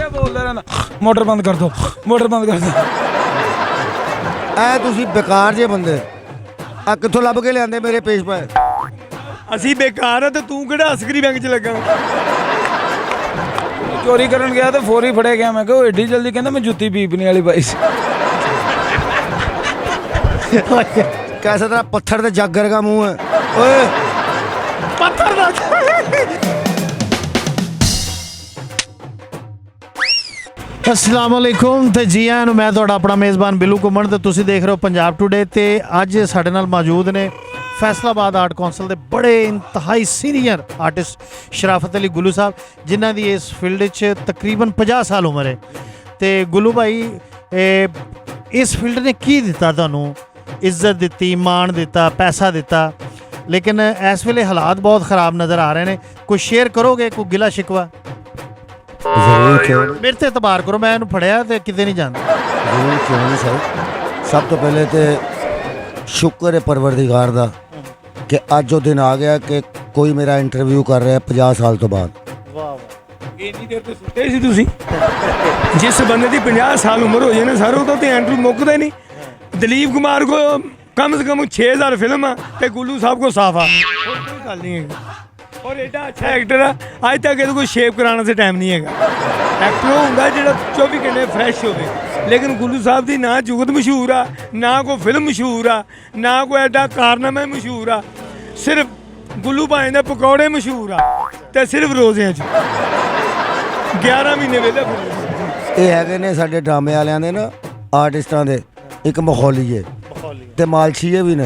ਬੋਲਦਾ ਰਹਿੰਦਾ ਮੋਟਰ ਬੰਦ ਕਰ ਦੋ, ਮੋਟਰ ਬੰਦ ਕਰ ਦੋ। ਐ ਤੁਸੀਂ ਬੇਕਾਰ ਜੇ ਬੰਦੇ ਆ ਕਿੱਥੋਂ ਲੱਭ ਕੇ ਲਿਆਂਦੇ ਮੇਰੇ ਪੇਸ਼ ਪਏ? ਅਸੀਂ ਬੇਕਾਰ ਆ ਤੇ ਤੂੰ ਕਿਹੜਾ ਅਸਕਰੀ ਬੈਂਕ 'ਚ ਲੱਗਾ? ਚੋਰੀ ਕਰਨ ਗਿਆ ਤੇ ਫੋਰੀ ਫੜਿਆ ਗਿਆ। ਮੈਂ ਕਿਹਾ ਉਹ ਏਡੀ ਜਲਦੀ, ਕਹਿੰਦਾ ਮੈਂ ਜੁੱਤੀ ਪੀਪਣੀ ਵਾਲੀ ਪਾਈ ਸੀ। कैसा तेरा पत्थर दे जागर का मुंह है ओए ਪੱਥਰ ਦਾ अस्सलाम वालेकुम ਤੇ ਜੀ ਆਇਆਂ ਨੂੰ। ਮੈਂ ਤੁਹਾਡਾ ਆਪਣਾ ਮੇਜ਼ਬਾਨ ਬਿੱਲੂ ਘੁੰਮਣ ਤੇ ਤੁਸੀਂ ਦੇਖ ਰਹੇ ਹੋ ਪੰਜਾਬ ਟੂਡੇ। ਤੇ ਅੱਜ ਸਾਡੇ ਨਾਲ ਮੌਜੂਦ ਨੇ ਫੈਸਲਾਬਾਦ ਆਰਟ ਕੌਂਸਲ ਦੇ ਬੜੇ ਇੰਤਹਾਈ ਸੀਨੀਅਰ ਆਰਟਿਸਟ ਸ਼ਰਾਫਤ ਅਲੀ ਗੁੱਲੂ ਸਾਹਿਬ, ਜਿਨ੍ਹਾਂ ਦੀ ਇਸ ਫੀਲਡ 'ਚ ਤਕਰੀਬਨ 50 ਸਾਲ ਉਮਰ ਹੈ। ਤੇ ਗੁੱਲੂ ਭਾਈ, ਇਸ ਫੀਲਡ ਨੇ ਕੀ ਦਿੱਤਾ ਤੁਹਾਨੂੰ? ਇੱਜ਼ਤ ਦਿੱਤੀ, ਮਾਣ ਦਿੱਤਾ, ਪੈਸਾ ਦਿੱਤਾ, ਲੇਕਿन ਇਸ ਵੇਲੇ ਹਾਲਾਤ ਬਹੁਤ ਖਰਾਬ ਨਜ਼ਰ ਆ ਰਹੇ ਨੇ। ਕੁਝ ਸ਼ੇਅਰ ਕਰੋਗੇ, ਕੋਈ ਗਿਲਾ ਸ਼ਿਕਵਾ? जरूर क्यों नहीं, ਮੇਰੇ ਤੇ ਇਤਬਾਰ ਕਰੋ, ਮੈਂ ਇਹਨੂੰ ਫੜਿਆ ਤੇ ਕਿਤੇ ਨਹੀਂ ਜਾਂਦਾ। जरूर क्यों नहीं सर। सब तो पहले तो शुक्र है परवरदिगार दा कि अज वो दिन आ गया कि कोई मेरा इंटरव्यू कर रहा है 50 साल तो बाद। ਇੰਨੀ ਦੇਰ ਤੇ ਸੁੱਤੇ ਸੀ ਤੁਸੀਂ। ਜਿਸ ਬੰਦੇ ਦੀ 50 ਸਾਲ ਉਮਰ ਹੋ ਜਾਏ ਨਾ ਸਰ, ਉਹਦਾ ਤੇ ਐਂਟਰੂ ਮੁੱਕਦਾ ਹੀ ਨਹੀਂ। ਦਲੀਪ ਕੁਮਾਰ ਕੋ ਕਮ ਸੇ ਕਮ 6000 ਫਿਲਮ ਆ ਤੇ ਗੁੱਲੂ ਸਾਹਿਬ ਕੋ ਸਾਫ ਆ, ਹੋਰ ਕੋਈ ਗੱਲ ਨਹੀਂ ਹੈਗੀ। ਔਰ ਐਡਾ ਅੱਛਾ ਐਕਟਰ ਆ, ਅੱਜ ਤੱਕ ਇਹਦੇ ਕੋਈ ਸ਼ੇਪ ਕਰਾਉਣ ਦਾ ਟਾਈਮ ਨਹੀਂ ਹੈਗਾ। ਐਕਟਰ ਉਹ ਹੁੰਦਾ ਜਿਹੜਾ 24 ਘੰਟੇ ਫਰੈਸ਼ ਹੋਵੇ। ਲੇਕਿਨ ਗੁੱਲੂ ਸਾਹਿਬ ਦੀ ਨਾ ਜੁਗਤ ਮਸ਼ਹੂਰ ਆ, ਨਾ ਕੋਈ ਫਿਲਮ ਮਸ਼ਹੂਰ ਆ, ਨਾ ਕੋਈ ਐਡਾ ਕਾਰਨਾਮਾ ਮਸ਼ਹੂਰ ਆ। ਸਿਰਫ ਗੁੱਲੂ ਭਾਈ ਦੇ ਪਕੌੜੇ ਮਸ਼ਹੂਰ ਆ ਤੇ ਸਿਰਫ ਰੋਜ਼ਿਆਂ 'ਚ 11 ਮਹੀਨੇ ਵੇਲੇ ਫਿਰ ਇਹ ਹੈਗੇ ਨੇ ਸਾਡੇ ਡਰਾਮੇ ਵਾਲਿਆਂ ਦੇ ਨਾ ਆਰਟਿਸਟਾਂ ਦੇ ਇੱਕ ਮਖੌਲੀਏ ਤੇ ਮਾਲਸ਼ੀਏ ਵੀ ਨੇ।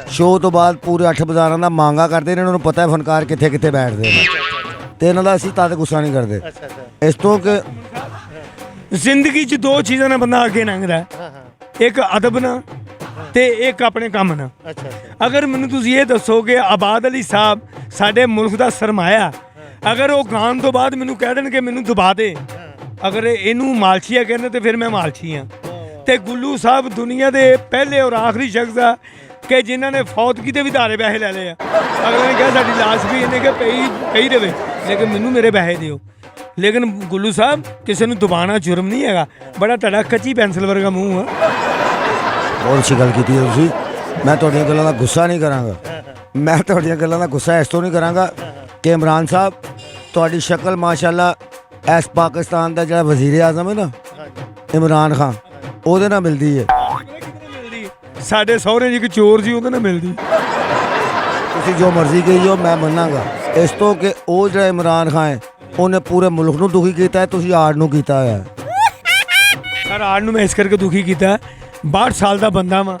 ਸ਼ੋਅ ਤੋਂ ਬਾਅਦ ਪੂਰੇ 8 ਬਾਜ਼ਾਰਾਂ ਦਾ ਮੰਗਾ ਕਰਦੇ ਨੇ। ਇਹਨਾਂ ਨੂੰ ਪਤਾ ਹੈ ਫਨਕਾਰ ਕਿੱਥੇ ਕਿੱਥੇ ਬੈਠਦੇ ਨੇ ਤੇ ਇਹਨਾਂ ਦਾ ਅਸੀਂ ਤਦ ਗੁੱਸਾ ਨਹੀਂ ਕਰਦੇ। ਇਸ ਤੋਂ ਕਿ ਜ਼ਿੰਦਗੀ 'ਚ ਦੋ ਚੀਜ਼ਾਂ ਨਾਲ ਬੰਦਾ ਅੱਗੇ ਲੰਘਦਾ, ਇੱਕ ਅਦਬ ਨਾਲ ਤੇ ਇੱਕ ਆਪਣੇ ਕੰਮ ਨਾਲ। ਅਗਰ ਮੈਨੂੰ ਤੁਸੀਂ ਇਹ ਦੱਸੋ ਕਿ ਆਬਾਦ ਅਲੀ ਸਾਹਿਬ ਸਾਡੇ ਮੁਲਕ ਦਾ ਸਰਮਾਇਆ, ਅਗਰ ਉਹ ਗਾਣ ਤੋਂ ਬਾਅਦ ਮੈਨੂੰ ਕਹਿ ਦੇਣ ਕਿ ਮੈਨੂੰ ਦਬਾ ਦੇ, ਅਗਰ ਇਹਨੂੰ ਮਾਲਸ਼ੀਆ ਕਹਿੰਦੇ ਤੇ ਫਿਰ ਮੈਂ ਮਾਲਸ਼ੀ ਹਾਂ। ਤੇ ਗੁੱਲੂ ਸਾਹਿਬ ਦੁਨੀਆ ਦੇ ਪਹਿਲੇ ਔਰ ਆਖਰੀ ਸ਼ਖਸ ਆ ਕਿ ਜਿਨ੍ਹਾਂ ਨੇ ਫੌਤਗੀ ਦੇ ਵੀ ਧਾਰੇ ਪੈਸੇ ਲੈ ਲਏ ਆ। ਅਗਲੇ ਨੇ ਕਿਹਾ ਸਾਡੀ ਲਾਸ਼ ਵੀ ਇਹਨੇ ਕਿ ਪਈ ਰਵੇ, ਲੇਕਿਨ ਮੈਨੂੰ ਮੇਰੇ ਪੈਸੇ ਦਿਓ। ਲੇਕਿਨ ਗੁੱਲੂ ਸਾਹਿਬ ਕਿਸੇ ਨੂੰ ਦਬਾਉਣਾ ਜੁਰਮ ਨਹੀਂ ਹੈਗਾ। ਬੜਾ ਤੁਹਾਡਾ ਕੱਚੀ ਪੈਨਸਲ ਵਰਗਾ ਮੂੰਹ ਆ। ਬਹੁਤ ਅੱਛੀ ਗੱਲ ਕੀਤੀ ਹੈ ਤੁਸੀਂ। ਮੈਂ ਤੁਹਾਡੀਆਂ ਗੱਲਾਂ ਦਾ ਗੁੱਸਾ ਨਹੀਂ ਕਰਾਂਗਾ। ਮੈਂ ਤੁਹਾਡੀਆਂ ਗੱਲਾਂ ਦਾ ਗੁੱਸਾ ਇਸ ਤੋਂ ਨਹੀਂ ਕਰਾਂਗਾ ਕਿ ਇਮਰਾਨ ਸਾਹਿਬ ਤੁਹਾਡੀ ਸ਼ਕਲ ਮਾਸ਼ਾਅੱਲਾ ਇਸ ਪਾਕਿਸਤਾਨ ਦਾ ਜਿਹੜਾ ਵਜ਼ੀਰ ਆਜ਼ਮ ਹੈ ਨਾ ਇਮਰਾਨ ਖਾਨ, ਉਹਦੇ ਨਾਲ ਮਿਲਦੀ ਹੈ। ਸਾਡੇ ਸਹੁਰੇ 'ਚ ਇੱਕ ਚੋਰ ਸੀ, ਉਹਦੇ ਨਾਲ ਮਿਲਦੀ। ਤੁਸੀਂ ਜੋ ਮਰਜ਼ੀ ਕਹੀ ਜਾਓ, ਮੈਂ ਮੰਨਾਂਗਾ। ਇਸ ਤੋਂ ਕਿ ਉਹ ਜਿਹੜਾ ਇਮਰਾਨ ਖਾਨ ਹੈ ਉਹਨੇ ਪੂਰੇ ਮੁਲਕ ਨੂੰ ਦੁਖੀ ਕੀਤਾ ਹੈ, ਤੁਸੀਂ ਆੜ ਨੂੰ ਕੀਤਾ ਹੋਇਆ। ਸਰ ਆੜ ਨੂੰ ਮੈਂ ਇਸ ਕਰਕੇ ਦੁਖੀ ਕੀਤਾ, 62 ਸਾਲ ਦਾ ਬੰਦਾ ਵਾਂ,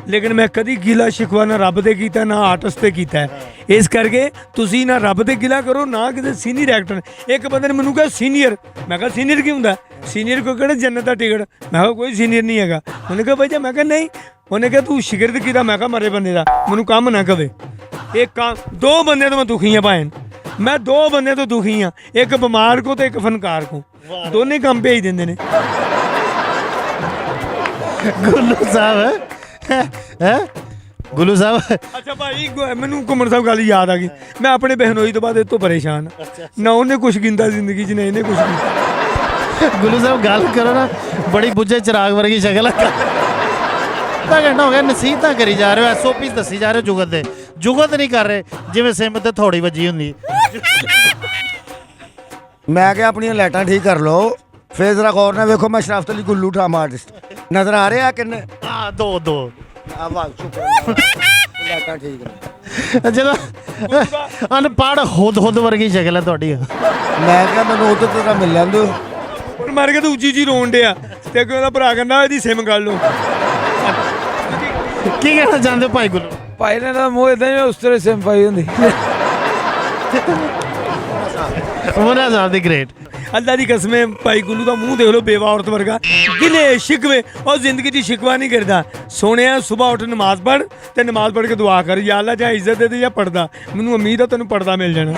ਲੇਕਿਨ ਮੈਂ ਕਦੀ ਗਿਲਾ ਸ਼ਿਕਵਾ ਨਾ ਰੱਬ ਦੇ ਕੀਤਾ ਨਾ ਆਰਟਿਸਟ ਤੇ ਕੀਤਾ। ਇਸ ਕਰਕੇ ਤੁਸੀਂ ਨਾ ਰੱਬ ਤੇ ਗਿਲਾ ਕਰੋ ਨਾ ਕਿਸੇ ਸੀਨੀਅਰ ਐਕਟਰ। ਇੱਕ ਬੰਦੇ ਨੇ ਮੈਨੂੰ ਕਿਹਾ ਸੀਨੀਅਰ, ਮੈਂ ਕਿਹਾ ਸੀਨੀਅਰ ਕੀ ਹੁੰਦਾ? ਸੀਨੀਅਰ ਕੋ ਕਿਹੜਾ ਜੰਨਤ ਦਾ ਟਿਕਟ? ਮੈਂ ਕਿਹਾ ਕੋਈ ਸੀਨੀਅਰ ਨਹੀਂ ਹੈਗਾ। ਉਹਨੇ ਕਿਹਾ ਭਾਈ ਜੀ, ਮੈਂ ਕਿਹਾ ਨਹੀਂ। ਉਹਨੇ ਕਿਹਾ ਤੂੰ ਸ਼ਿਗਰਦ ਕੀਤਾ? ਮੈਂ ਕਿਹਾ ਮਰੇ ਬੰਦੇ ਦਾ ਮੈਨੂੰ ਕੰਮ ਨਾ ਕਵੇ। ਇੱਕ ਕੰਮ, ਦੋ ਬੰਦੇ ਤੋਂ ਮੈਂ ਦੁਖੀ ਹਾਂ ਭਾਈ, ਮੈਂ ਦੋ ਬੰਦੇ ਤੋਂ ਦੁਖੀ ਹਾਂ, ਇੱਕ ਬਿਮਾਰ ਕੋ ਤੇ ਇੱਕ ਫਨਕਾਰ ਕੋ। ਦੋਨੇ ਕੰਮ ਭੇਜ ਦਿੰਦੇ ਨੇ। ਗੁੱਲੂ ਸਾਹਿਬ ਹੈ ਗੁੱਲੂ ਸਾਹਿਬ। ਅੱਛਾ ਭਾਈ, ਮੈਨੂੰ ਘੁੰਮਣ ਸਾਹਿਬ ਗੱਲ ਯਾਦ ਆ ਗਈ। ਮੈਂ ਆਪਣੇ ਬਹਿਨੋਈ ਤੋਂ ਬਾਅਦ ਇਹ ਤੋਂ ਪਰੇਸ਼ਾਨ ਨਾ। ਉਹਨੇ ਕੁਛ ਗਿੰਦਾ ਜ਼ਿੰਦਗੀ 'ਚ, ਨਾ ਇਹਨੇ ਕੁਛ ਕੀਤਾ। ਗੁੱਲੂ ਸਾਹਿਬ ਗੱਲ ਕਰੋ ਨਾ, ਬੜੀ ਬੁੱਝੇ ਚਿਰਾਗ ਵਰਗੀ ਸ਼ਕਲ ਹੈ। ਅੱਧਾ ਘੰਟਾ ਹੋ ਗਿਆ ਨਸੀਹਤਾਂ ਕਰੀ ਜਾ ਰਹੇ ਹੋ, SOP ਦੱਸੀ ਜਾ ਰਹੇ ਹੋ ਜੁਗਤ ਦੇ। ਜੁਗਤ ਨਹੀਂ ਕਰ ਰਹੇ, ਜਿਵੇਂ ਸਿਮ ਤੇ ਥੋੜੀ ਵੱਜੀ ਹੁੰਦੀ। ਮੈਂ ਕਿਹਾ ਆਪਣੀਆਂ ਲਾਈਟਾਂ ਠੀਕ ਕਰ ਲਓ, ਫਿਰ ਜ਼ਰਾ ਗੌਰ ਨਾਲ ਵੇਖੋ। ਮੈਂ ਸ਼ਰਾਫਤ ਅਲੀ ਗੁੱਲੂ ਡਰਾਮਾ ਆਰਟਿਸਟ ਨਜ਼ਰ ਆ ਰਿਹਾ ਕਿੰਨੇ? ਹਾਂ, ਦੋ ਆਵਾਜ਼ ਸ਼ੁਕਰ ਲਾਈਟਾਂ ਠੀਕ ਨੇ। ਜਦੋਂ ਅਨਪੜ੍ਹ ਹੁਦ ਵਰਗੀ ਸ਼ਕਲ ਹੈ ਤੁਹਾਡੀ। ਮੈਂ ਕਿਹਾ ਮੈਨੂੰ ਉਧਰ ਤੋਂ ਤਾਂ ਮਿਲ ਲੈਂਦੇ ਹੋ। ਹੁਣ ਮਰ ਕੇ ਤਾਂ ਉੱਚੀ ਜੀ ਰੋਣ ਡਿਆ ਤੇ ਅੱਗੇ ਉਹਦਾ ਭਰਾ ਕਹਿੰਦਾ ਇਹਦੀ ਸਿਮ ਕਰ ਲਓ। ਕੀ ਕਹਿਣਾ ਚਾਹੁੰਦੇ ਹੋ ਭਾਈ ਗੁੱਲੂ? ਭਾਈ ਨੇ ਤਾਂ ਮੂੰਹ ਇਦਾਂ ਹੀ ਉਸ ਤਰ੍ਹਾਂ ਸਿਮ ਪਾਈ ਹੁੰਦੀ। ਉਹਨਾਂ ਸਾਹਿਬ ਦੀ ਗ੍ਰੇਟ। ਅੱਲਾ ਦੀ ਕਸਮੇ ਭਾਈ ਗੁੱਲੂ ਦਾ ਮੂੰਹ ਦੇਖ ਲਓ, ਬੇਵਾ ਔਰਤ ਵਰਗਾ। ਗਿਲੇ ਸ਼ਿਕਵੇ ਉਹ ਜ਼ਿੰਦਗੀ 'ਚ ਸ਼ਿਕਵਾ ਨਹੀਂ ਕਰਦਾ। ਸੋਹਣਿਆ ਸੁਬਾਹ ਉੱਠ ਨਮਾਜ਼ ਪੜ੍ਹ ਤੇ ਨਮਾਜ਼ ਪੜ੍ਹ ਕੇ ਦੁਆ ਕਰ, ਯਾ ਅੱਲਾ ਜਾਂ ਇੱਜ਼ਤ ਦੇ ਦੇ ਜਾਂ ਪੜਦਾ। ਮੈਨੂੰ ਉਮੀਦ ਆ ਤੈਨੂੰ ਪੜਦਾ ਮਿਲ ਜਾਣਾ।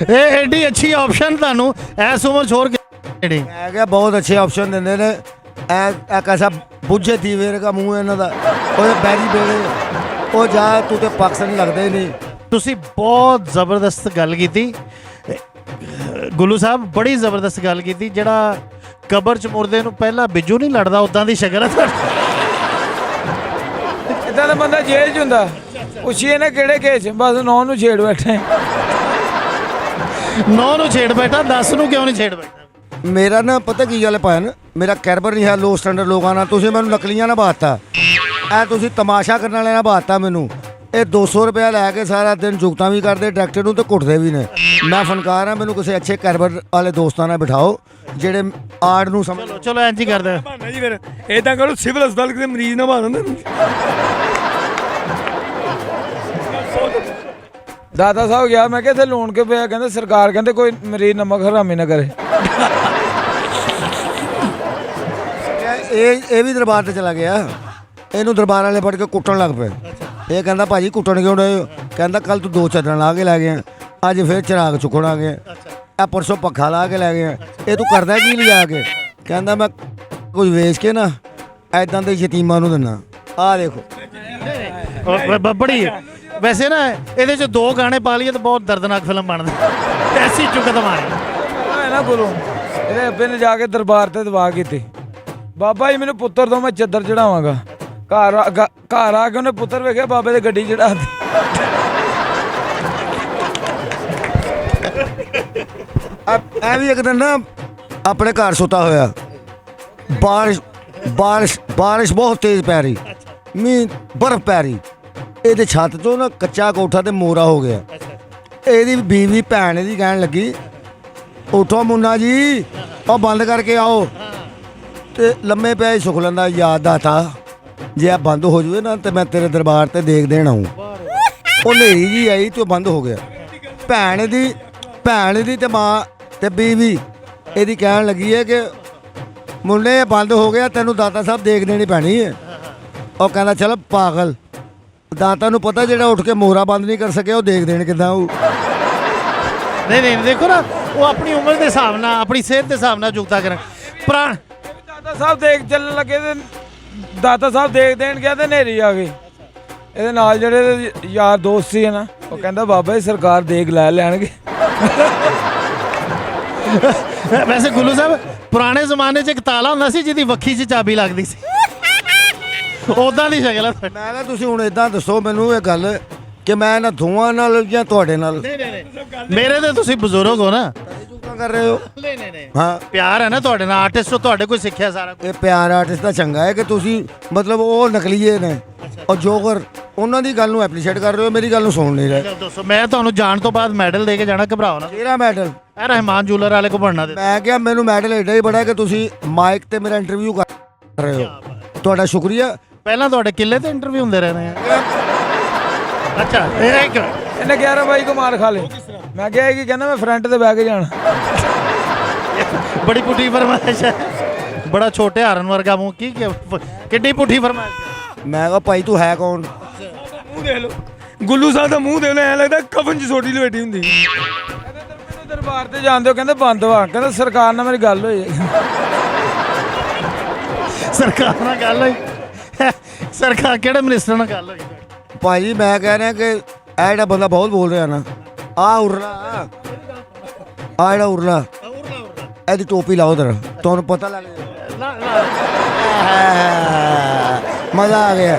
ਇਹ ਐਡੀ ਅੱਛੀ ਆਪਸ਼ਨ ਤੁਹਾਨੂੰ ਐਸ ਉਮਰ ਛੋੜ ਕੇ। ਮੈਂ ਕਿਹਾ ਬਹੁਤ ਅੱਛੇ ਆਪਸ਼ਨ ਦਿੰਦੇ ਨੇ। ਇਹ ਕੈਸਾ ਬੁੱਝੇ ਦੀਵੇ ਵਰਗਾ ਮੂੰਹ ਇਹਨਾਂ ਦਾ। ਉਹ ਬੈਰੀ ਬੇੜੇ ਉਹ ਜਾ, ਤੂੰ ਤੇ ਪਾਕਿਸਤਾਨੀ ਲੱਗਦਾ ਹੀ ਨਹੀਂ। ਤੁਸੀਂ ਬਹੁਤ ਜ਼ਬਰਦਸਤ ਗੱਲ ਕੀਤੀ ਗੁੱਲੂ ਸਾਹਿਬ, ਬੜੀ ਜ਼ਬਰਦਸਤ ਗੱਲ ਕੀਤੀ। ਜਿਹੜਾ ਕਬਰ 'ਚ ਮੁਰਦੇ ਨੂੰ ਪਹਿਲਾਂ ਬਿੱਜੂ ਨਹੀਂ ਲੜਦਾ, ਉਦਾਂ ਦੀ ਸ਼ਕਲ ਹੈ ਤੁਹਾਡੀ। ਇਦਾਂ ਦਾ ਬੰਦਾ ਜੇਲ੍ਹ 'ਚ ਹੁੰਦਾ, ਪੁੱਛੀਏ ਨਾ ਕਿਹੜੇ ਕੇਸ, ਬਸ ਨੌ ਨੂੰ ਛੇੜ ਬੈਠੇ। ਨੌ ਨੂੰ ਛੇੜ ਬੈਠਾ, 10 ਨੂੰ ਕਿਉਂ ਨਹੀਂ ਛੇੜ ਬੈਠਾ? ਮੇਰਾ ਨਾ ਪਤਾ ਕੀ ਗੱਲ ਭਾਨ, ਮੇਰਾ ਕੈਰਬਰ ਨਹੀਂ ਹੈ ਲੋ ਸਟੈਂਡਰਡ ਲੋਕਾਂ ਨਾਲ। ਤੁਸੀਂ ਮੈਨੂੰ ਨਕਲੀਆਂ ਨਾ ਬਾਤਾ, ਐ ਤੁਸੀਂ ਤਮਾਸ਼ਾ ਕਰਨ ਵਾਲਿਆਂ ਨਾਲ ਬਾਤਾ ਮੈਨੂੰ। ਇਹ 200 ਰੁਪਇਆ ਲੈ ਕੇ ਸਾਰਾ ਦਿਨ ਜੁਗਤਾਂ ਵੀ ਕਰਦੇ ਡਾਇਰੈਕਟਰ ਨੂੰ ਤੇ ਕੁੱਟਦੇ ਵੀ ਨੇ। ਮੈਂ ਫਨਕਾਰ ਹਾਂ, ਮੈਨੂੰ ਕਿਸੇ ਅੱਛੇ ਕੈਰਬਰ ਵਾਲੇ ਦੋਸਤਾਂ ਨਾਲ ਬਿਠਾਓ ਜਿਹੜੇ ਆਰਟ ਨੂੰ ਸਮਝ। ਚਲੋ ਇੰਜ ਹੀ ਕਰਦੇ। ਬਹਾਨਾ ਜੀ ਫਿਰ ਇਦਾਂ ਕਰੋ, ਸਿਵਲ ਹਸਪਤਾਲ ਕਿਸੇ ਮਰੀਜ਼ ਨਾਲ ਬਾਹਰ ਹੁੰਦਾ। ਦਾਦਾ ਸਾਹਿਬ ਗਿਆ, ਮੈਂ ਕਿਹਾ ਇੱਥੇ ਲੋਨ ਕੇ ਪਿਆ, ਕਹਿੰਦੇ ਸਰਕਾਰ ਕਹਿੰਦੇ ਕੋਈ ਮਰੀਜ਼ ਨਮਕ ਹਰਾਮੀ ਨਾ ਕਰੇ। ਇਹ ਵੀ ਦਰਬਾਰ ਤੇ ਚਲਾ ਗਿਆ, ਇਹਨੂੰ ਦਰਬਾਰ ਵਾਲੇ ਫੜ ਕੇ ਕੁੱਟਣ ਲੱਗ ਪਏ। ਇਹ ਕਹਿੰਦਾ ਭਾਜੀ ਕੁੱਟਣ ਕਿਉਂ ਰਹੇ ਹੋ? ਕਹਿੰਦਾ ਕੱਲ ਤੂੰ 2 ਚਾਦਰਾਂ ਲਾ ਕੇ ਲੈ ਗਿਆ, ਅੱਜ ਫਿਰ ਚਿਰਾਗ ਚੁੱਕਣ ਆ ਗਿਆ, ਇਹ ਪਰਸੋਂ ਪੱਖਾ ਲਾ ਕੇ ਲੈ ਗਿਆ। ਇਹ ਤੂੰ ਕਰਦਾ ਕੀ ਲਿਆ ਕੇ? ਕਹਿੰਦਾ ਮੈਂ ਕੁਝ ਵੇਚ ਕੇ ਨਾ ਐਦਾਂ ਦੇ ਯਤੀਮਾਂ ਨੂੰ ਦਿੰਦਾ। ਆਹ ਦੇਖੋ ਬੜੀ ਵੈਸੇ ਨਾ ਇਹਦੇ 'ਚ 2 ਗਾਣੇ ਪਾ ਲਈਏ ਤਾਂ ਬਹੁਤ ਦਰਦਨਾਕ ਫਿਲਮ ਬਣਦੀ। ਐਸੀ ਚੁੱਕਤ ਮਾਰੇ ਨਾ ਕੋਲੋਂ ਇਹਦੇ ਅੱਬੇ ਨੇ ਜਾ ਕੇ ਦਰਬਾਰ ਤੇ ਦਵਾ ਕੀਤੀ, ਬਾਬਾ ਜੀ ਮੈਨੂੰ ਪੁੱਤਰ ਦੋ, ਮੈਂ ਚੱਦਰ ਚੜਾਵਾਂਗਾ। ਘਰ ਆ ਕੇ ਉਹਨੇ ਪੁੱਤਰ ਵੇਖਿਆ, ਬਾਬੇ ਦੇ ਗੱਡੀ ਚੜਾ ਦਿੱਤੀ। ਐ ਵੀ ਇੱਕ ਦਿਨ ਨਾ ਆਪਣੇ ਘਰ ਸੁੱਤਾ ਹੋਇਆ, ਬਾਰਿਸ਼ ਬਹੁਤ ਤੇਜ਼ ਪੈ ਰਹੀ, ਮੀਂਹ ਬਰਫ਼ ਪੈ ਰਹੀ। ਇਹਦੇ ਛੱਤ ਤੋਂ ਨਾ ਕੱਚਾ ਕੋਠਾ ਤੇ ਮੋਰਾ ਹੋ ਗਿਆ। ਇਹਦੀ ਬੀਵੀ ਭੈਣ ਇਹਦੀ ਕਹਿਣ ਲੱਗੀ, ਉਠੋ ਮੁੰਨਾ ਜੀ, ਉਹ ਬੰਦ ਕਰਕੇ ਆਓ। ਤੇ ਲੰਮੇ ਪਿਆ ਸੁਖ ਲੈਂਦਾ, ਯਾਦ ਦਾਤਾ ਜੇ ਆ ਬੰਦ ਹੋ ਜਵੇ ਨਾ ਤੇ ਮੈਂ ਤੇਰੇ ਦਰਬਾਰ ਤੇ ਦੇਖ ਦੇਣ ਆਊਂ। ਉਹ ਹਨੇਰੀ ਜੀ ਆਈ ਤੇ ਉਹ ਬੰਦ ਹੋ ਗਿਆ। ਭੈਣ ਦੀ ਤੇ ਮਾਂ ਤੇ ਬੀਵੀ ਇਹਦੀ ਕਹਿਣ ਲੱਗੀ ਹੈ ਕਿ ਮੁੰਡੇ ਬੰਦ ਹੋ ਗਿਆ, ਤੈਨੂੰ ਦਾਤਾ ਸਾਹਿਬ ਦੇਖ ਦੇਣੀ ਪੈਣੀ ਹੈ। ਉਹ ਕਹਿੰਦਾ ਚਲ ਪਾਗਲ, ਦਾਤਾ ਨੂੰ ਪਤਾ ਜਿਹੜਾ ਉੱਠ ਕੇ ਮੋਹਰਾ ਬੰਦ ਨਹੀਂ ਕਰ ਸਕਿਆ ਉਹ ਦੇਖ ਦੇਣ ਕਿੱਦਾਂ ਉਹ। ਨਹੀਂ ਦੇਖੋ ਨਾ, ਉਹ ਆਪਣੀ ਉਮਰ ਦੇ ਹਿਸਾਬ ਨਾਲ, ਆਪਣੀ ਸਿਹਤ ਦੇ ਹਿਸਾਬ ਨਾਲ ਜੁਗਤਾ ਕਰਨ। ਪੁਰਾਣ ਦਾਤਾ ਸਾਹਿਬ ਦੇਖ ਚੱਲਣ ਲੱਗੇ ਤੇ ਦਾਤਾ ਸਾਹਿਬ ਦੇਖ ਦੇਣ ਗਿਆ ਤੇ ਹਨੇਰੀ ਆ ਗਈ। ਇਹਦੇ ਨਾਲ ਜਿਹੜੇ ਯਾਰ ਦੋਸਤ ਸੀ ਨਾ, ਉਹ ਕਹਿੰਦਾ ਬਾਬਾ ਜੀ ਸਰਕਾਰ ਦੇਖ ਲੈ ਲੈਣਗੇ। ਵੈਸੇ ਗੁੱਲੂ ਸਾਹਿਬ, ਪੁਰਾਣੇ ਜ਼ਮਾਨੇ 'ਚ ਇੱਕ ਤਾਲਾ ਹੁੰਦਾ ਸੀ ਜਿਹਦੀ ਵੱਖੀ 'ਚ ਚਾਬੀ ਲੱਗਦੀ ਸੀ, ਉਦਾਂ ਦੀ ਸ਼ਕਲ ਹੈ। ਮੈਂ ਕਿਹਾ ਤੁਸੀਂ ਹੁਣ ਇਦਾਂ ਦੱਸੋ ਮੈਨੂੰ ਇਹ ਗੱਲ ਕਿ ਮੈਂ ਇਹਨਾਂ ਦੋਵਾਂ ਨਾਲ ਜਾਂ ਤੁਹਾਡੇ ਨਾਲ? ਮੇਰੇ ਤੇ ਤੁਸੀਂ ਬਜ਼ੁਰਗ ਹੋ ਨਾ, ਕਰ ਰਹੇ ਹੋ। ਨਹੀਂ ਹਾਂ, ਪਿਆਰ ਹੈ ਨਾ ਤੁਹਾਡੇ ਨਾਲ, ਆਰਟਿਸਟ ਤੋਂ ਤੁਹਾਡੇ ਕੋਈ ਸਿੱਖਿਆ ਸਾਰਾ ਕੁਝ। ਇਹ ਪਿਆਰ ਆਰਟਿਸਟ ਦਾ ਚੰਗਾ ਹੈ ਕਿ ਤੁਸੀਂ ਮਤਲਬ ਉਹ ਨਕਲੀਏ ਨੇ ਔਰ ਜੋਗਰ, ਉਹਨਾਂ ਦੀ ਗੱਲ ਨੂੰ ਐਪਰੀਸ਼ੀਏਟ ਕਰ ਰਹੇ ਹੋ, ਮੇਰੀ ਗੱਲ ਨੂੰ ਸੁਣ ਨਹੀਂ ਰਹੇ। ਦੱਸੋ, ਮੈਂ ਤੁਹਾਨੂੰ ਜਾਣ ਤੋਂ ਬਾਅਦ ਮੈਡਲ ਦੇ ਕੇ ਜਾਣਾ, ਘਬਰਾਓ ਨਾ। ਕਿਹੜਾ ਮੈਡਲ? ਇਹ ਰਹਿਮਾਨ ਜੂਲਰ ਵਾਲੇ ਕੋ ਬਣਨਾ ਦੇ। ਮੈਂ ਕਿਹਾ ਮੈਨੂੰ ਮੈਡਲ ਏਡਾ ਹੀ ਬੜਾ ਕਿ ਤੁਸੀਂ ਮਾਈਕ ਤੇ ਮੇਰਾ ਇੰਟਰਵਿਊ ਕਰ ਰਹੇ ਹੋ, ਤੁਹਾਡਾ ਸ਼ੁਕਰੀਆ। ਪਹਿਲਾਂ ਤੁਹਾਡੇ ਕਿੱਲੇ ਤੇ ਇੰਟਰਵਿਊ ਹੁੰਦੇ ਰਹੇ ਆ। ਅੱਛਾ, ਇਹਨੇ 11 ਬਾਈ ਕੋ ਮਾਰ ਖਾ ਲੇ। ਮੈਂ ਕਿਹਾ ਕਿ ਕਹਿੰਦਾ ਮੈਂ ਫਰੰਟ ਤੇ ਬਹਿ ਕੇ ਜਾਣਾ। ਬੜੀ ਪੁੱਠੀ ਫਰਮਾਇਸ਼ ਹੈ, ਬੜਾ ਛੋਟੇ ਹਾਰਨ ਵਰਗਾ ਮੂੰਹ। ਕੀ ਕਿੱਡੀ ਪੁੱਠੀ ਫਰਮਾਇਸ਼। ਮੈਂ ਕਿਹਾ ਭਾਈ ਤੂੰ ਹੈ ਕੌਣ? ਮੂੰਹ ਦੇਖ ਲਓ, ਗੁੱਲੂ ਸਾਹਿਬ ਦਾ ਮੂੰਹ ਦੇਖ ਲਓ, ਐਂ ਲੱਗਦਾ ਕਫਨ 'ਚ ਛੋਟੀ ਲਵੇਟੀ ਹੁੰਦੀ। ਮੈਨੂੰ ਦਰਬਾਰ ਤੇ ਜਾਂਦੇ ਹੋ, ਕਹਿੰਦੇ ਬੰਦ ਵਾ, ਕਹਿੰਦਾ ਸਰਕਾਰ ਨਾਲ ਮੇਰੀ ਗੱਲ ਹੋਈ ਹੈ। ਸਰਕਾਰ ਨਾਲ ਗੱਲ ਹੋਈ? ਸਰਕਾਰ ਕਿਹੜੇ ਮਿਨਿਸਟਰ ਨਾਲ ਗੱਲ ਹੋਈ? ਭਾਈ ਮੈਂ ਕਹਿ ਰਿਹਾ ਕਿ ਇਹ ਜਿਹੜਾ ਬੰਦਾ ਬਹੁਤ ਬੋਲ ਰਿਹਾ ਨਾ, ਆ ਉਰਲਾ, ਆ ਜਿਹੜਾ ਉਰਲਾ, ਇਹਦੀ ਟੋਪੀ ਲਾਓ ਜਰਾ, ਤੁਹਾਨੂੰ ਪਤਾ ਲੱਗ ਜਾਏਗਾ। ਮਜ਼ਾ ਆ ਗਿਆ।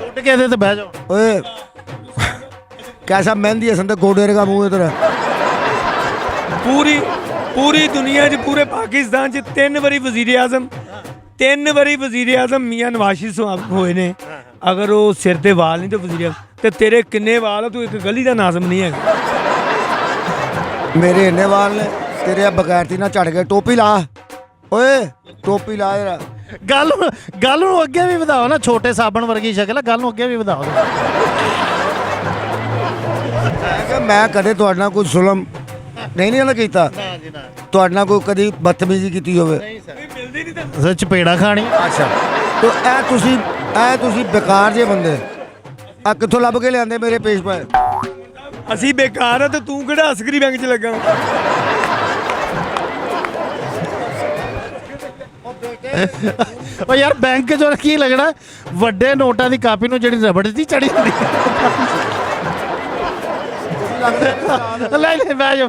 ਉੱਡ ਕੇ ਇਹਦੇ ਤੇ ਬਹਿ ਜਾਓ। ਓਏ ਕੈਸਾ ਮਹਿੰਦੀ ਹੈ ਸੰਦੇ ਗੋਡੇ ਰਗਾ ਮੂੰਹ ਇਧਰ। ਪੂਰੀ ਦੁਨੀਆ 'ਚ, ਪੂਰੇ ਪਾਕਿਸਤਾਨ 'ਚ 3 ਵਾਰੀ ਵਜ਼ੀਰ ਆਜ਼ਮ ਮੀਆਂ ਨਵਾਜ਼ ਸ਼ਰੀਫ ਹੋਏ ਨੇ। ਅਗਰ ਉਹ ਸਿਰ ਤੇ ਵਾਲ ਨਹੀਂ ਤੇ ਵਜ਼ੀਰ ਤੇ ਤੇਰੇ ਕਿੰਨੇ ਵਾਲ ਆ? ਤੂੰ ਇੱਕ ਗਲੀ ਦਾ ਨਾਜ਼ਮ ਨਹੀਂ ਹੈਗਾ। ਮੇਰੇ ਇੰਨੇ ਵਾਲ ਨੇ, ਤੇਰੇ ਬਗੈਰਤੀ ਨਾਲ ਝੜ ਗਏ। ਟੋਪੀ ਲਾ ਓਏ, ਟੋਪੀ ਲਾ ਜਰਾ। ਗੱਲ ਨੂੰ ਅੱਗੇ ਵੀ ਵਧਾਓ ਨਾ, ਛੋਟੇ ਸਾਬਣ ਵਰਗੀ ਸ਼ਕਲ ਹੈ, ਗੱਲ ਨੂੰ ਅੱਗੇ ਵੀ ਵਧਾਓ। ਮੈਂ ਕਦੇ ਤੁਹਾਡੇ ਨਾਲ ਕੋਈ ਜ਼ੁਲਮ ਨਹੀਂ ਨਾ ਕੀਤਾ, ਤੁਹਾਡੇ ਨਾਲ ਕੋਈ ਕਦੀ ਬਦਤਮੀਜ਼ੀ ਕੀਤੀ ਹੋਵੇ? ਮਿਲਦੀ ਨਹੀਂ ਤਾਂ ਚਪੇੜਾ ਖਾਣੀ। ਅੱਛਾ, ਤੋ ਇਹ ਤੁਸੀਂ ਬੇਕਾਰ ਜੇ ਬੰਦੇ ਆ ਕਿੱਥੋਂ ਲੱਭ ਕੇ ਲਿਆਂਦੇ ਮੇਰੇ ਪੇਸ਼ ਪਏ? ਅਸੀਂ ਬੇਕਾਰ ਆ ਤੇ ਤੂੰ ਕਿਹੜਾ ਅਸਕਰੀ ਬੈਂਕ 'ਚ ਲੱਗਾ? ਓ ਯਾਰ ਬੈਂਕ 'ਚੋਂ ਕੀ ਲੱਗਣਾ, ਵੱਡੇ ਨੋਟਾਂ ਦੀ ਕਾਪੀ ਨੂੰ ਜਿਹੜੀ ਰਬੜ ਦੀ ਚੜੀ ਹੁੰਦੀ। ਲੈ ਲੈ ਬਹਿ ਜਾਓ।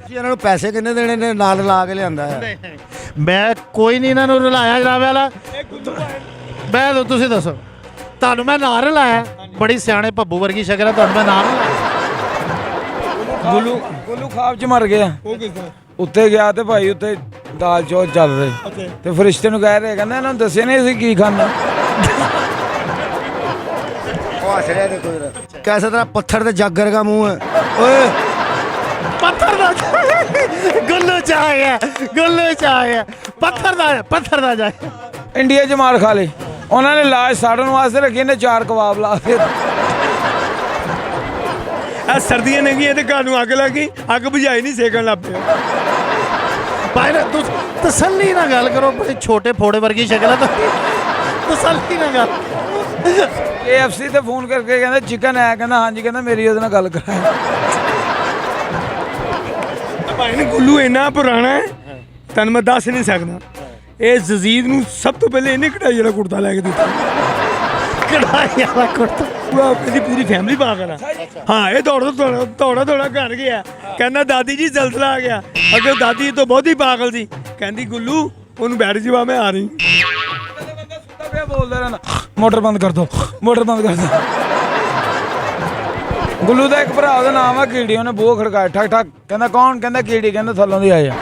ਜੀ ਇਹਨਾਂ ਨੂੰ ਪੈਸੇ ਕਿੰਨੇ ਦੇਣੇ ਨੇ ਨਾਲ ਲਾ ਕੇ ਲਿਆਂਦਾ ਹੈ? ਮੈਂ ਕੋਈ ਨਹੀਂ ਇਹਨਾਂ ਨੂੰ ਰਲਾਇਆ ਜਨਾਬ ਵਾਲਾ। ਬਹਿ ਲਓ, ਤੁਸੀਂ ਦੱਸੋ। ਤੁਹਾਨੂੰ ਮੈਂ ਨਾਂ ਰਲਾਇਆ, ਬੜੀ ਸਿਆਣੇ ਭੱਬੂ ਵਰਗੀ ਸ਼ਕਲ ਹੈ, ਤੁਹਾਨੂੰ ਮੈਂ ਨਾਂ ਰਲਾਇਆ। ਗੁੱਲੂ ਖਾਬ ਚ ਮਰ ਗਿਆ। ਉਹ ਕਿਸ ਤਰ੍ਹਾਂ? ਉੱਤੇ ਗਿਆ ਤੇ ਭਾਈ ਉੱਤੇ ਦਾਲ ਚੌਲ ਚੱਲ ਰਹੇ ਤੇ ਫਰਿਸ਼ਤੇ ਨੂੰ ਕਹਿ ਰਹੇ, ਕਹਿੰਦਾ ਇਹਨਾਂ ਨੂੰ ਦੱਸਿਆ ਨਹੀਂ ਅਸੀਂ ਕੀ ਖਾਣਾ। ਉਹ ਹੱਸ ਰਿਹਾ ਦੇਖੋ ਜਰਾ, ਕੈਸਾ ਤਰ੍ਹਾਂ ਪੱਥਰ ਤੇ ਜਾਗਰ ਦਾ ਮੂੰਹ ਹੈ। ਓਏ ਪੱਥਰ ਦਾ ਗੁੱਲੂ ਚ ਆ ਗਿਆ, ਗੁੱਲੂ ਚ ਆ ਗਿਆ। ਪੱਥਰ ਦਾ ਜਾ। ਇੰਡੀਆ 'ਚ ਮਾਰ ਖਾ ਲੇ, ਉਹਨਾਂ ਨੇ ਲਾਸ਼ ਸਾੜਨ ਵਾਸਤੇ ਰੱਖੀ ਨੇ 4 ਕਬਾਬ ਲਾ ਕੇ। ਆ ਸਰਦੀਆਂ ਨੇ ਕੀ ਤੇ ਘਰ ਨੂੰ ਅੱਗ ਲੱਗ ਗਈ, ਅੱਗ ਬੁਝਾਈ ਨਹੀਂ, ਸੇਕਣ ਲੱਗ ਪਿਆ। ਭਾਈ ਨਾ ਤੁਸੀਂ ਤਸੱਲੀ ਨਾਲ ਗੱਲ ਕਰੋ, ਬੜੇ ਛੋਟੇ ਫੋੜੇ ਵਰਗੀ ਸ਼ਕਲ ਹੈ ਤੁਹਾਡੀ, ਤਸੱਲੀ ਨਾਲ ਗੱਲ। KFC ਤੇ ਫੋਨ ਕਰਕੇ ਕਹਿੰਦਾ ਚਿਕਨ ਹੈ, ਕਹਿੰਦਾ ਹਾਂਜੀ, ਕਹਿੰਦਾ ਮੇਰੀ ਉਹਦੇ ਨਾਲ ਗੱਲ ਕਰਾਇਆ। ਭਾਈ ਨੇ ਗੁੱਲੂ ਇੰਨਾ ਪੁਰਾਣਾ ਹੈ ਤੁਹਾਨੂੰ ਮੈਂ ਦੱਸ ਨਹੀਂ ਸਕਦਾ। ਇਹ ਜਜ਼ੀਦ ਨੂੰ ਸਭ ਤੋਂ ਪਹਿਲੇ ਇਹਨੇ ਕਢਾਈ ਵਾਲਾ ਕੁੜਤਾ ਲੈ ਕੇ ਦਿੱਤਾ। ਕਢਾਈ ਵਾਲਾ ਕੁੜਤਾ। ਇਹਦੀ ਪੂਰੀ ਫੈਮਿਲੀ ਪਾਗਲ ਆ। ਹਾਂ, ਇਹ ਦੌੜਾ ਘਰ ਗਿਆ, ਕਹਿੰਦਾ ਦਾਦੀ ਜੀ ਜ਼ਲਜ਼ਲਾ ਆ ਗਿਆ। ਅੱਗੇ ਦਾਦੀ ਤੋਂ ਬਹੁਤੀ ਪਾਗਲ ਸੀ, ਕਹਿੰਦੀ ਗੁੱਲੂ ਉਹਨੂੰ ਬੈਠ ਜਾ, ਮੈਂ ਆ ਰਹੀ। ਸੁੱਤਾ ਪਿਆ ਬੋਲਦਾ ਰਹਿੰਦਾ, ਮੋਟਰ ਬੰਦ ਕਰ ਦੋ, ਮੋਟਰ ਬੰਦ ਕਰ ਦੋ। ਗੁੱਲੂ ਦਾ ਇੱਕ ਭਰਾ, ਉਹਦਾ ਨਾਮ ਆ ਕੀੜੀ, ਉਹਨੇ ਬੂਹਾ ਖੜਕਾਇਆ ਠੱਕ ਠੱਕ, ਕਹਿੰਦਾ ਕੌਣ? ਕਹਿੰਦਾ ਕੀੜੀ, ਕਹਿੰਦਾ ਥੱਲੋਂ ਦੀ ਆਇਆ।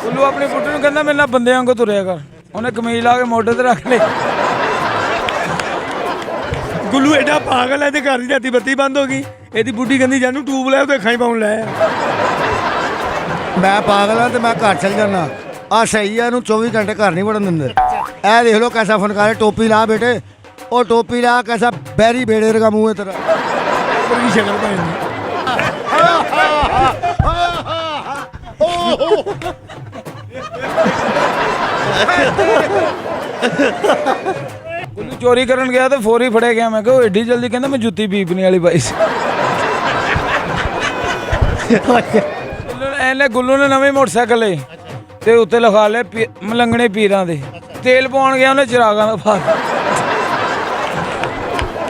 ਗੁੱਲੂ ਆਪਣੀ ਬੁੱਢੀ ਨੂੰ ਕਹਿੰਦਾ ਮੇਰੇ ਨਾਲ ਬੰਦਿਆਂ ਵਾਂਗੂ ਤੁਰਿਆ ਕਰ, ਉਹਨੇ ਕਮੀਜ਼ ਲਾ ਕੇ ਮੋਢੇ ਤੇ ਰੱਖ ਲਈ। ਗੁੱਲੂ ਐਡਾ ਪਾਗਲ ਹੈ ਤੇ ਘਰ ਦੀ ਰਾਤੀ ਬੱਤੀ ਬੰਦ ਹੋ ਗਈ। ਇਹਦੀ ਬੁੱਢੀ ਕਹਿੰਦੀ ਜਾਨੂੰ ਟੂਬ ਲੈ, ਤੇ ਅੱਖਾਂ ਹੀ ਪਾਉਣ ਲੈ। ਮੈਂ ਪਾਗਲ ਹਾਂ ਤੇ ਮੈਂ ਘਰ ਚਲ ਜਾਣਾ। ਆ ਸਹੀ ਆ, ਇਹਨੂੰ 24 ਘੰਟੇ ਘਰ ਨਹੀਂ ਵੜਨ ਦਿੰਦੇ। ਇਹ ਦੇਖ ਲਓ ਕੈਸਾ ਫਨਕਾਰ ਹੈ। ਟੋਪੀ ਲਾ ਬੇਟੇ, ਉਹ ਟੋਪੀ ਲਾ, ਕੈਸਾ ਬੈਰੀ ਬੇੜੇ ਵਰਗਾ ਮੂੰਹ ਹੈ ਤੇਰਾ। ਵਰਗੀ ਸ਼ਕਲ ਭਾਈ ਦੀ। ਗੁੱਲੂ ਚੋਰੀ ਕਰਨ ਗਿਆ ਤੇ ਫੋਰੀ ਫੜਿਆ ਗਿਆ। ਮੈਂ ਕਿਹਾ ਉਹ ਏਡੀ ਜਲਦੀ, ਕਹਿੰਦਾ ਮੈਂ ਜੁੱਤੀ ਪੀਪਣੀ ਵਾਲੀ ਪਾਈ ਸੀ। ਗੁੱਲੂ ਨੇ ਨਵੇਂ ਮੋਟਰਸਾਈਕਲ ਲਈ ਤੇ ਉੱਤੇ ਲਿਖਾ ਲਿਆ ਮਲੰਗਣੇ ਪੀਰਾਂ ਦੇ। ਤੇਲ ਪਾਉਣ ਗਿਆ, ਉਹਨੇ ਚਿਰਾਗਾਂ ਦਾ ਪਾ ਦਿੱਤਾ।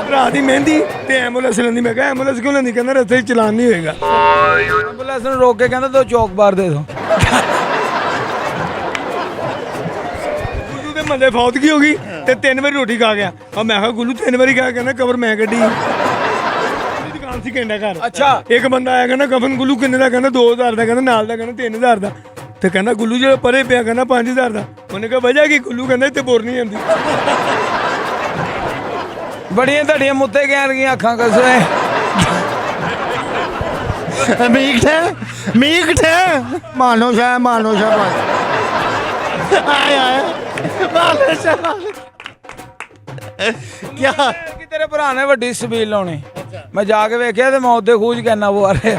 ਭਰਾ ਦੀ ਮਹਿੰਦੀ ਤੇ ਐਂਬੂਲੈਂਸ ਲੈਂਦੀ। ਮੈਂ ਕਿਹਾ ਐਂਬੂਲੈਂਸ ਕਿਉਂ ਲੈਂਦੀ? ਕਹਿੰਦਾ ਰਸਤੇ 'ਚ ਚਲਾਨ ਨਹੀਂ ਹੋਏਗਾ। ਐਂਬੂਲੈਂਸ ਨੂੰ ਰੋਕ ਕੇ ਕਹਿੰਦਾ 2 ਚੌਕ ਬਾਰ ਦੇ ਦੋ। ਗੁੱਲੂ ਦੇ ਮੱਲੇ ਫੌਤਗੀ ਹੋ ਗਈ ਤੇ 3 ਵਾਰੀ ਰੋਟੀ ਖਾ ਗਿਆ। ਆ ਮੈਂ ਕਿਹਾ ਗੁੱਲੂ 3 ਵਾਰੀ ਖਾ, ਕਹਿੰਦਾ ਕਬਰ ਮੈਂ ਕੱਢੀ। ਦੁਕਾਨ ਸੀ ਘੰਟਾ ਘਰ। ਅੱਛਾ। ਇੱਕ ਬੰਦਾ ਆਇਆ, ਕਹਿੰਦਾ ਕਫਨ ਗੁੱਲੂ ਕਿੰਨੇ ਦਾ? ਕਹਿੰਦਾ 2000 ਦਾ। ਕਹਿੰਦਾ ਨਾਲ ਦਾ, ਕਹਿੰਦਾ 3000 ਦਾ। ਤੇ ਕਹਿੰਦਾ ਗੁੱਲੂ ਜਿਹੜਾ ਪਰੇ ਪਿਆ, ਕਹਿੰਦਾ 5000 ਦਾ। ਉਹਨੇ ਕਿਹਾ ਵਜ੍ਹਾ ਕੀ? ਗੁੱਲੂ ਕਹਿੰਦਾ ਇੱਥੇ ਬੋਰ ਨਹੀਂ ਆਉਂਦੀ। ਬੜੀਆਂ ਤੁਹਾਡੀਆਂ ਮੁੱਤੇ ਗੈਰ ਗਈਆਂ ਅੱਖਾਂ ਕਸੇ। ਮੀਕ ਠੇ ਮਾਨੋ ਸ਼ਾਹ ਭਾਈ। ਆਇਆ ਕਿਆ ਕਿ ਤੇਰੇ ਭਰਾ ਨੇ ਵੱਡੀ ਸਬੀਲ ਲਾਉਣੀ। ਮੈਂ ਜਾ ਕੇ ਵੇਖਿਆ ਤੇ ਮੌਤ ਦੇ ਖੂਜ ਕਹਿੰਦਾ ਉਹ ਆ ਰਿਹਾ।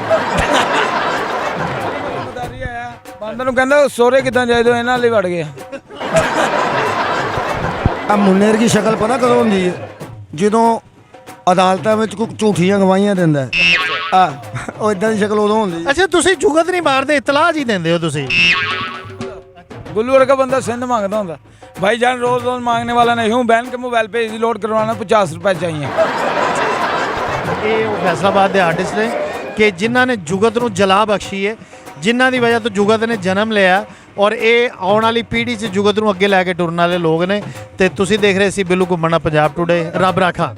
ਆਇਆ ਬੰਦਰ ਨੂੰ ਕਹਿੰਦਾ ਸੋਰੇ ਕਿੱਦਾਂ ਜਾਈਦੋ, ਇਹਨਾਂ ਲਈ ਵੜ ਗਿਆ। ਆ ਮੁੰਨੇਰ ਦੀ ਸ਼ਕਲ ਪਤਾ ਕਦੋਂ ਹੁੰਦੀ ਹੈ? ਜਦੋਂ ਅਦਾਲਤਾਂ ਵਿੱਚ ਕੋਈ ਝੂਠੀਆਂ ਗਵਾਹੀਆਂ ਦਿੰਦਾ ਹੈ। ਆ ਉਹ ਇਦਾਂ ਦੀ ਸ਼ਕਲ ਉਦੋਂ ਹੁੰਦੀ ਹੈ। ਅੱਛਾ, ਤੁਸੀਂ ਜੁਗਤ ਨਹੀਂ ਮਾਰਦੇ, ਇਤਲਾਹ ਜੀ ਦਿੰਦੇ ਹੋ ਤੁਸੀਂ। गुल्लू वरगा बंदा सिंध मांगता होता, भाईजान रोज रोज मांगने वाला नहीं हूँ, बहन के मोबाइल पे इजी लोड करवाना 50 रुपए चाहिए। ਇਹ ਉਹ ਫੈਸਲਾਬਾਦ ਦੇ ਆਰਟਿਸਟ ਨੇ ਕਿ ਜਿਨ੍ਹਾਂ ਨੇ ਜੁਗਤ ਨੂੰ ਜਲਾ ਬਖਸ਼ੀ ਹੈ, ਜਿਨ੍ਹਾਂ ਦੀ ਵਜ੍ਹਾ ਤੋਂ ਜੁਗਤ ਨੇ ਜਨਮ ਲਿਆ ਔਰ ਇਹ ਆਉਣ ਵਾਲੀ ਪੀੜ੍ਹੀ 'ਚ ਜੁਗਤ ਨੂੰ ਅੱਗੇ ਲੈ ਕੇ ਟੁਰਨ ਵਾਲੇ ਲੋਕ ਨੇ। ਤੇ ਤੁਸੀਂ ਦੇਖ ਰਹੇ ਸੀ ਬਿੱਲੂ ਘੁੰਮਣਾ ਪੰਜਾਬ ਟੂਡੇ। ਰੱਬ ਰਾਖਾ।